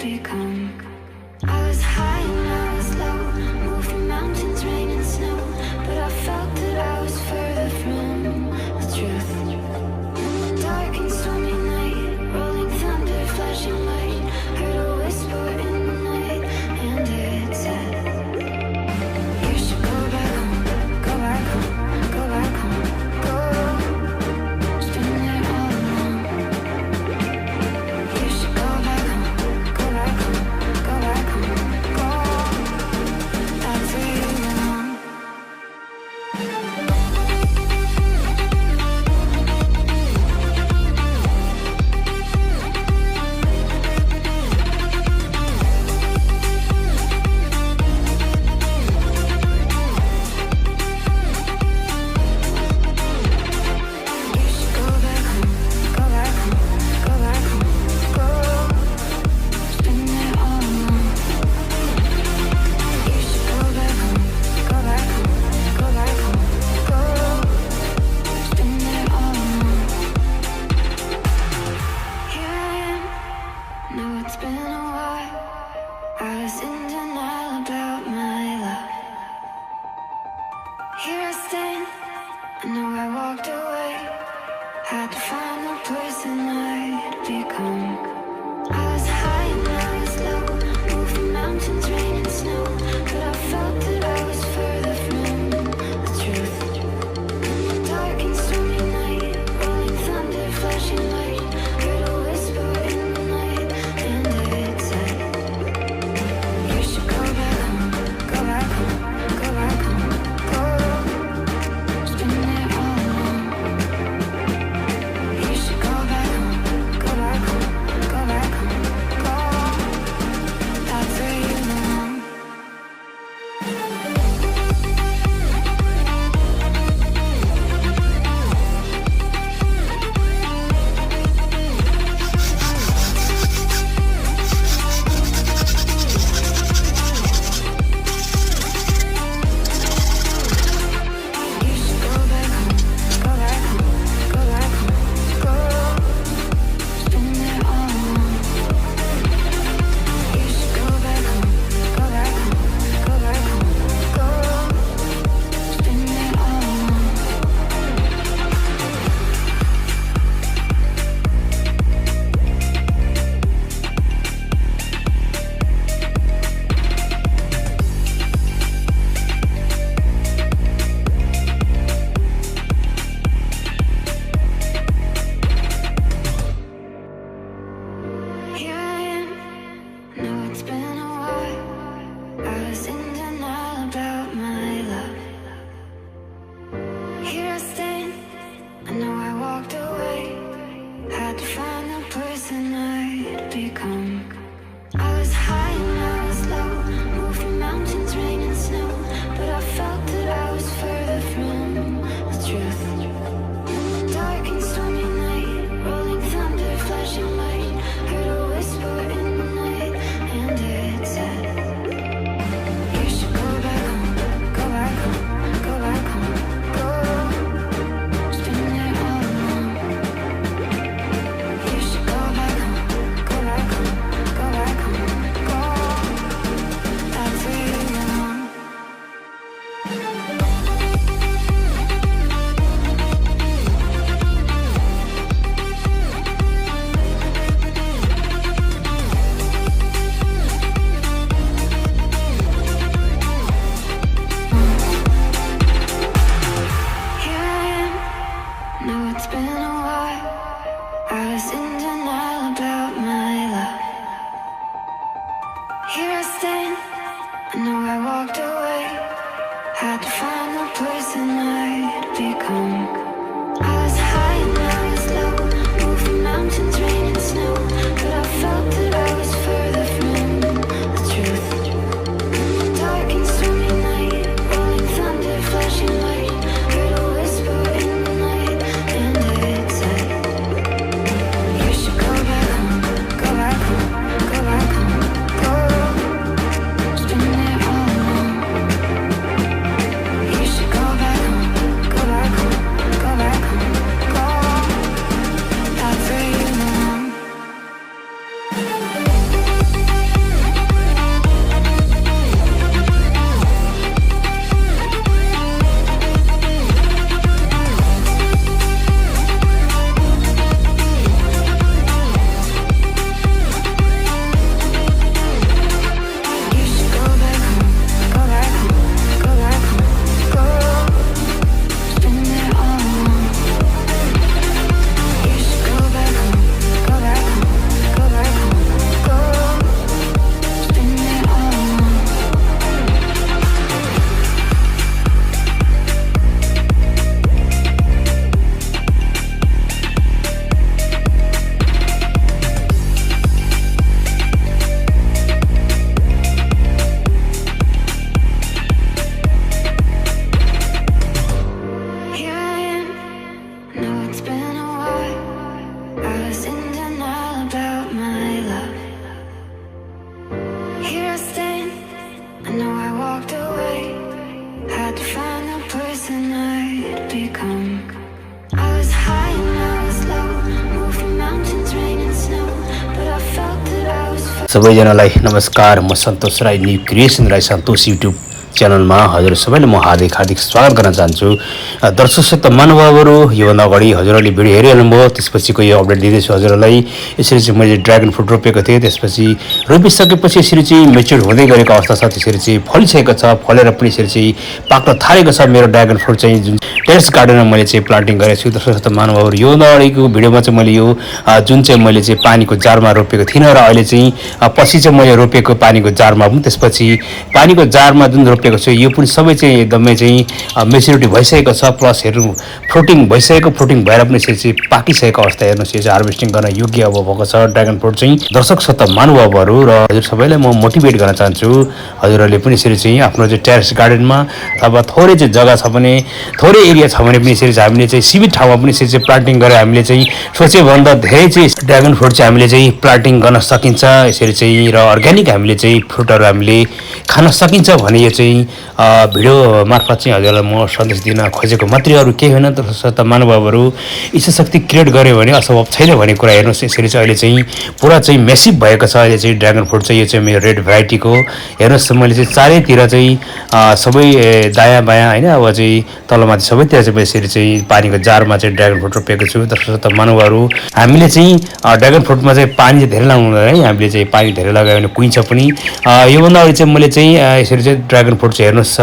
become. I was high and I was low, moving mountains, rain and snow, but I felt that I was further from the truth. Dark and stormy night, rolling thunder, flashing light, heard a whisper in the night, and it said, you should go back home, go back home, go back home, go. It's been there all along. You should go back home, go back home, go back home, go. That's where you belong. You should go back home, go back home, go back home, go. It's been there all along. You should go back home, go back home, go back home, go. It's been there all along. Here I am, know it's been a while. I was in denial about my love. Here I stand, I know I walked away. Had to find the person I'd become. I was high and I was low, moving mountains, rain and snow, but I felt that I was further from the truth. Dark and stormy night, rolling thunder, flashing light, heard a whisper in the night, and it said, you should go back home, go back home, go back home, go. It's been there all along. You should go back home, go back home, go back home, go. That's where you belong. You should go back home, go back home, go back home, go. It's been there all along. You should go back home, go back home, go back home, go. It's been there all along. Here I am, know it's been a while. I was in denial about my love. Here I stand, I know I walked away. Had to find the person I'd become. I was high and I was low, moving mountains, rain and snow, but I felt that I was further from the truth. Dark and stormy night, rolling thunder, flashing light, heard a whisper in the night, and it said, you should go back home, go back home, go back home, go. It's been there all along. You should go back home, go back home, go back home, go. That's where you belong. Here I am, know it's been a while. I was in denial about my love. Here I stand, I know I walked away. Had to find the person I'd become. I was high and I was low, moving mountains, rain and snow, but I felt that I was further from the truth. Dark and stormy night, rolling thunder, flashing light, heard a whisper in the night, and it said, you should go back home, go back home, go back home, go. It's been there all along. You should go back home, go back home, सबैजनालाई नमस्कार। म Santosh Rai, new creation Rai सन्तोष YouTube च्यानलमा हजुर सबैले म हार्दिक स्वागत गर्न चाहन्छु। दर्शक श्रोता महानुभावहरू, योभन्दा अगाडि हजुरहरूले भिडियो हेरिहाल्नुभयो, त्यसपछिको यो अपडेट दिँदैछु हजुरहरूलाई। यसरी चाहिँ मैले ड्रागन फ्रुट रोपेको थिएँ, त्यसपछि रोपिसकेपछि यसरी चाहिँ मेच्योर हुँदै गरेको अवस्था छ, त्यसरी चाहिँ फलिसकेको छ, फलेर पनि यसरी चाहिँ पाक्न थालेको छ मेरो ड्रागन फ्रुट चाहिँ, जुन टेरेस गार्डनमा मैले चाहिँ प्लान्टिङ गरेको छु। दर्शक श्रोता महानुभावहरू, योभन्दा अगाडिको भिडियोमा चाहिँ मैले यो जुन चाहिँ मैले चाहिँ पानीको जारमा रोपेको थिइनँ र अहिले चाहिँ पछि चाहिँ मैले रोपेको पानीको जारमा पनि, त्यसपछि पानीको जारमा जुन रोपेको छु यो पनि सबै चाहिँ एकदमै चाहिँ मेच्युरिटी भइसकेको छ, प्लस हेर्नु फ्रुटिङ भइसकेको, फ्रुटिङ भएर पनि यसरी चाहिँ पाकिसकेको अवस्था हेर्नुहोस्, यो चाहिँ हार्भेस्टिङ गर्न योग्य अब भएको छ ड्रागन फ्रुट चाहिँ। दर्शक श्रोता महानुभावहरू र हजुर सबैलाई म मोटिभेट गर्न चाहन्छु, हजुरहरूले पनि यसरी चाहिँ आफ्नो चाहिँ टेरेस गार्डनमा अथवा थोरै चाहिँ जग्गा छ भने, थोरै एरिया छ भने पनि यसरी चाहिँ हामीले चाहिँ सीमित ठाउँमा पनि यसरी चाहिँ प्लान्टिङ गरेर हामीले चाहिँ सोचेभन्दा धेरै चाहिँ ड्रागन फ्रुट चाहिँ हामीले चाहिँ प्लान्टिङ गर्न सकिन्छ यसरी चाहिँ, र अर्ग्यानिक हामीले चाहिँ फ्रुटहरू हामीले खान सकिन्छ भने यो चाहिँ भिडियो मार्फत चाहिँ हजुरलाई म सन्देश दिन खोजेको मात्रै, अरू केही होइन। तसर्थ महानुभावहरू, इच्छाशक्ति क्रिएट गऱ्यो भने असम्भव छैन भन्ने कुरा हेर्नुहोस्। यसरी चाहिँ अहिले चाहिँ पुरा चाहिँ मेसिभ भएको छ अहिले चाहिँ ड्रागन फ्रुट चाहिँ, यो चाहिँ मेरो रेड भेराइटीको हेर्नुहोस्। मैले चाहिँ चारैतिर चाहिँ सबै दायाँ बायाँ होइन, अब चाहिँ तलमाथि सबैतिर चाहिँ यसरी चाहिँ पानीको जारमा चाहिँ ड्रागन फ्रुट रोपेको छु। तसर्थ महानुभावहरू, हामीले चाहिँ ड्रागन फ्रुटमा चाहिँ पानी चाहिँ धेरै लगाउनु हुँदैन है, हामीले चाहिँ पानी धेरै लगायो भने कुहिन्छ पनि। योभन्दा अगाडि चाहिँ मैले चाहिँ यसरी चाहिँ ड्रागन फ्रुट चाहिँ हेर्नुहोस्,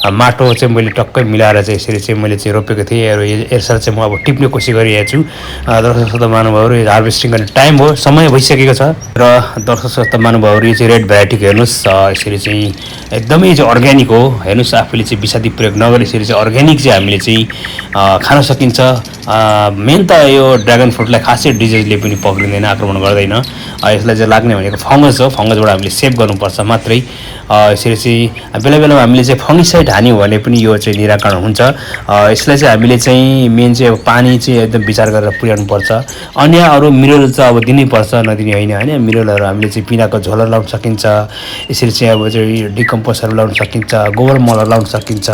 माटो चाहिँ मैले टक्कै मिलाएर चाहिँ यसरी चाहिँ मैले चाहिँ रोपेको थिएँ। यसरी चाहिँ म अब टिप्ने कोसिस गरिरहेको छु। दर्शक श्रोता महानुभावहरू, हार्भेस्टिङ गर्ने टाइम हो, समय भइसकेको छ। र दर्शक श्रोता महानुभावहरू, यो चाहिँ रेड भेराइटीको हेर्नुहोस्, यसरी चाहिँ एकदमै चाहिँ अर्ग्यानिक हो हेर्नुहोस्, आफूले चाहिँ विषादी प्रयोग नगरी यसरी चाहिँ अर्ग्यानिक चाहिँ हामीले चाहिँ खान सकिन्छ। मेन त यो ड्रागन फ्रुटलाई खासै डिजिजले पनि पक्रिँदैन, आक्रमण गर्दैन। यसलाई चाहिँ लाग्ने भनेको फङ्गस हो, फङ्गसबाट हामीले सेभ गर्नुपर्छ मात्रै। यसरी चाहिँ बेला बेलामा हामीले चाहिँ फङ्गिसाइड हान्यौँ भने पनि यो चाहिँ निराकरण हुन्छ। यसलाई चाहिँ हामीले चाहिँ मेन चाहिँ अब पानी चाहिँ एकदम विचार गरेर पुर्याउनुपर्छ। अन्य अरू मिनरल चाहिँ अब दिनैपर्छ, नदिने होइन होइन। मिनरलहरू हामीले चाहिँ पिनाको झोलहरू लाउन सकिन्छ, यसरी चाहिँ अब चाहिँ डिकम्पोजहरू लाउन सकिन्छ, गोबर मलहरू लाउन सकिन्छ,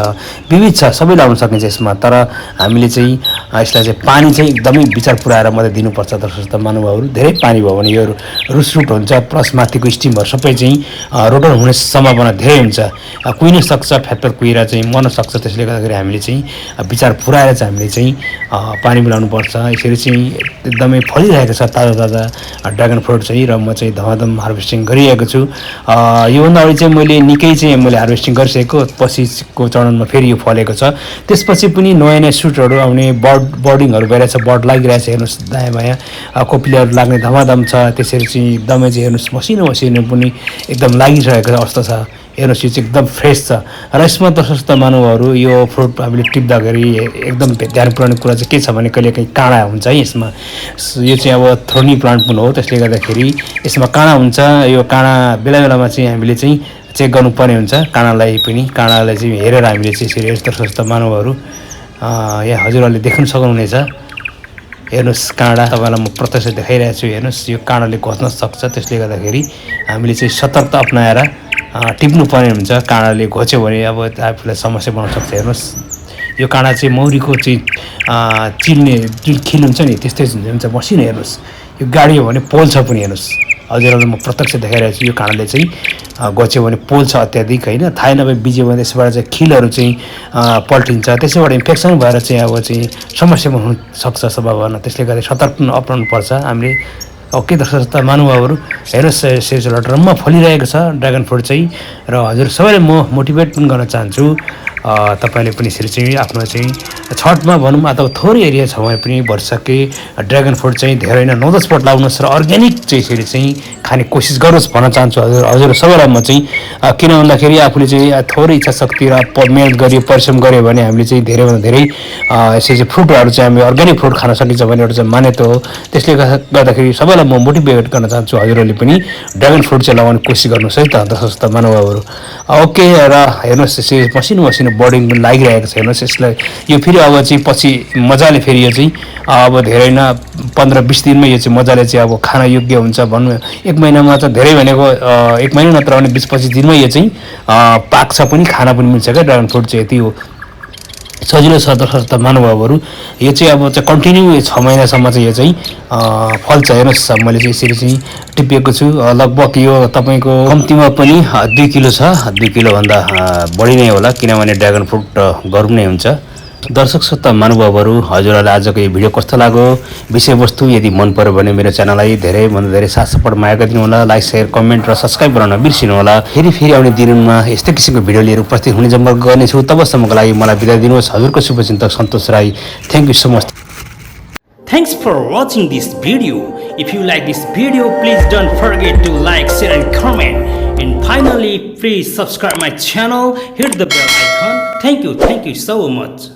विविध छ, सबै लाउन सकिन्छ यसमा। तर हामीले चाहिँ यसलाई चाहिँ पानी चाहिँ एकदमै विचार पुऱ्याएर मात्रै दिनुपर्छ। दर्शक महानुभावहरू, धेरै पानी भयो भने यो रुसरुट हुन्छ, प्लस माथिको स्टिमहरू सबै चाहिँ रोटन हुने सम्भावना धेरै हुन्छ, कुहिन सक्छ, फ्याटफ्याट कुहिर चाहिँ मर्न सक्छ। त्यसले गर्दाखेरि हामीले चाहिँ विचार पुऱ्याएर चाहिँ हामीले चाहिँ पानी मिलाउनुपर्छ। यसरी चाहिँ एकदमै फलिरहेको छ ताजा ताजा ड्रागन फ्रुट चाहिँ, र म चाहिँ धमाधम हार्भेस्टिङ गरिरहेको छु। योभन्दा अगाडि चाहिँ मैले निकै चाहिँ मैले हार्भेस्टिङ गरिसकेको, पछिको चरणमा फेरि यो फलेको छ। त्यसपछि पनि नयाँ नयाँ सुटहरू आउने, बर्डिङहरू भइरहेछ, बर्ड लागिरहेछ हेर्नुहोस्, दायाँ बायाँ कोपिलाहरू लाग्ने धमाधम छ। त्यसरी चाहिँ एकदमै चाहिँ हेर्नुहोस्, मसिनो मसिनो पनि एकदम लागिरहेको अवस्था छ हेर्नुहोस्, यो चाहिँ एकदम फ्रेस छ। र यसमा दर्शक महानुभावहरू, यो फ्रुट हामीले टिप्दाखेरि एकदम ध्यान पुऱ्याउने कुरा चाहिँ के छ भने कहिलेकाहीँ काँडा हुन्छ है यसमा। यो चाहिँ अब थ्रोनी प्लान्ट पनि हो, त्यसले गर्दाखेरि यसमा काँडा हुन्छ। यो काँडा बेला बेलामा चाहिँ हामीले चाहिँ चेक गर्नुपर्ने हुन्छ, काँडालाई चाहिँ हेरेर हामीले चाहिँ यसरी दर्शक महानुभावहरू यहाँ हजुरहरूले देख्न सक्नुहुनेछ। हेर्नुहोस्, काँडा तपाईँलाई म प्रत्यक्ष देखाइरहेको छु। हेर्नुहोस्, यो काँडाले घोच्न सक्छ, त्यसले गर्दाखेरि हामीले चाहिँ सतर्कता अपनाएर टिप्नुपर्ने हुन्छ। काँडाले घोच्यो भने अब आफूलाई समस्या बनाउन सक्छ। हेर्नुहोस्, यो काँडा चाहिँ मौरीको चाहिँ चिल्ने जुन खिल हुन्छ नि त्यस्तै हुन्छ, मसिनो। हेर्नुहोस्, यो गाडी हो भने पोल्छ पनि। हेर्नुहोस्, हजुरहरूलाई म प्रत्यक्ष देखाइरहेको छु। यो काँडाले चाहिँ घोच्यो भने पोल्छ अत्याधिक होइन, थाहै नभए बिज्यो भने त्यसबाट चाहिँ खिलहरू चाहिँ पल्टिन्छ, त्यसैबाट इन्फेक्सन भएर चाहिँ अब चाहिँ समस्या हुन सक्छ सम्भावना। त्यसले गर्दा सतर्क अपनाउनु पर्छ हामीले। ओके दर्शक महानुभावहरू, हेर्नुहोस्, यसरी लटरम्म फलिरहेको छ ड्रागन फ्रुट चाहिँ। र हजुर सबैलाई म मोटिभेट पनि गर्न चाहन्छु, तपाईँले पनि यसरी चाहिँ आफ्नो चाहिँ छटमा भनौँ अथवा थोरै एरिया छ भने पनि भरसके ड्रागन फ्रुट चाहिँ धेरै नै 9-10 पट लाउनुहोस् र अर्ग्यानिक चाहिँ यसरी चाहिँ खाने कोसिस गरोस् भन्न चाहन्छु हजुर सबैलाई म चाहिँ। किन भन्दाखेरि आफूले चाहिँ थोरै इच्छा शक्ति र मेहनत गऱ्यो, परिश्रम गऱ्यो भने हामीले चाहिँ धेरैभन्दा धेरै यसरी चाहिँ फ्रुटहरू चाहिँ हामी अर्ग्यानिक फ्रुट खान सकिन्छ भन्ने एउटा चाहिँ मान्यता हो। त्यसले गर्दाखेरि सबैलाई म मोटिभेट गर्न चाहन्छु, हजुरहरूले पनि ड्रागन फ्रुट चाहिँ लगाउने कोसिस गर्नुहोस् है त दर्शक महानुभावहरू। ओके, र हेर्नुहोस्, यसरी मसिनो मसिनो बर्डिङ पनि लागिरहेको छ। हेर्नुहोस्, यसलाई यो फेरि अब चाहिँ पछि मजाले फेरि यो चाहिँ अब धेरै न 15-20 दिनमै यो चाहिँ मजाले चाहिँ अब खान योग्य हुन्छ भनौँ। 1 महिनामा त धेरै भनेको 1 महिना नत्र भने 20-25 दिनमै यो चाहिँ पाक्छ पनि, खान पनि मिल्छ क्या ड्रागन फ्रुट चाहिँ, यति हो। सजिलो छ। दर्शक महानुभावहरू यो चाहिँ अब चाहिँ कन्टिन्यू 6 महिनासम्म चाहिँ यो चाहिँ फल्छ। हेर्नुहोस् मैले चाहिँ यसरी चाहिँ टिपेको छु। लगभग यो तपाईँको कम्तीमा पनि 2 किलो छ। 2 किलोभन्दा बढी नै होला, किनभने ड्रागन फ्रुट गरौँ नै हुन्छ। दर्शक श्रोता महानुभावहरू, हजुरहरूलाई आजको यो भिडियो कस्तो लाग्यो, विषयवस्तु यदि मन पर्यो भने मेरो च्यानललाई धेरैभन्दा धेरै साथ सपोर्ट माया गरिदिनुहोला। लाइक, सेयर, कमेन्ट र सब्सक्राइब गर्न बिर्सिनुहोला। फेरि आउने दिनमा यस्तै किसिमको भिडियो लिएर उपस्थित हुने जम्मा गर्नेछु। तबसम्मको लागि मलाई बिदा दिनुहोस्। हजुरको शुभचिन्तक Santosh Rai. Thank you so much. Thanks for watching this video. If you like this video, please don't forget to like, share and comment. And finally, please subscribe my channel, hit the bell icon. Thank you so much.